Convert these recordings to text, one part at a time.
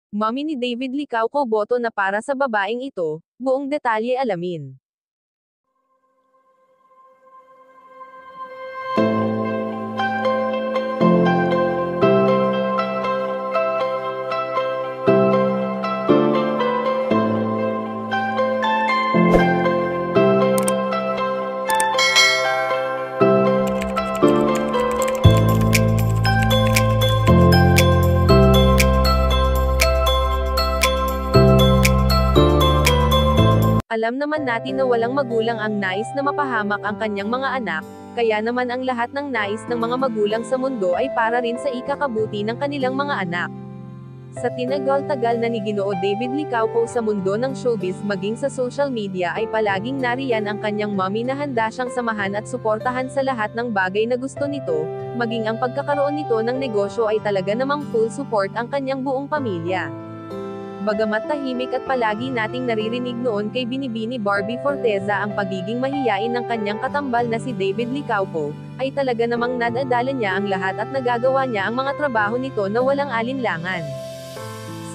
Mommy ni David Licauco boto na para sa babaeng ito, buong detalye alamin. Alam naman natin na walang magulang ang nais na mapahamak ang kanyang mga anak, kaya naman ang lahat ng nais ng mga magulang sa mundo ay para rin sa ikakabuti ng kanilang mga anak. Sa tinagal-tagal na ni Ginoo David Licauco sa mundo ng showbiz maging sa social media ay palaging nariyan ang kanyang mommy na handa siyang samahan at suportahan sa lahat ng bagay na gusto nito, maging ang pagkakaroon nito ng negosyo ay talaga namang full support ang kanyang buong pamilya. Bagamat tahimik at palagi nating naririnig noon kay Binibini Barbie Forteza ang pagiging mahiyain ng kanyang katambal na si David Licauco, ay talaga namang nadadala niya ang lahat at nagagawa niya ang mga trabaho nito na walang alinlangan.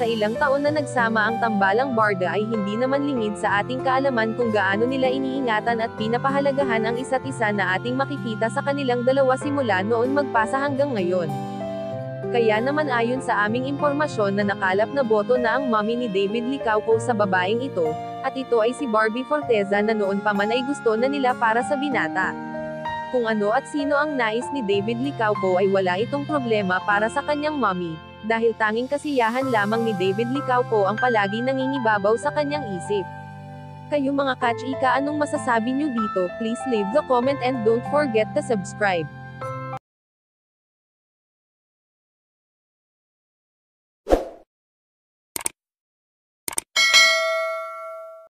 Sa ilang taon na nagsama ang tambalang barda ay hindi naman lingid sa ating kaalaman kung gaano nila iniingatan at pinapahalagahan ang isa't isa na ating makikita sa kanilang dalawa simula noon magpasa hanggang ngayon. Kaya naman ayon sa aming impormasyon na nakalap na boto na ang mommy ni David Licauco sa babaeng ito, at ito ay si Barbie Forteza na noon pa man ay gusto na nila para sa binata. Kung ano at sino ang nais ni David Licauco ay wala itong problema para sa kanyang mommy, dahil tanging kasiyahan lamang ni David Licauco ang palagi nangingibabaw sa kanyang isip. Kayo mga ka-chika, anong masasabi nyo dito? Please leave the comment and don't forget to subscribe.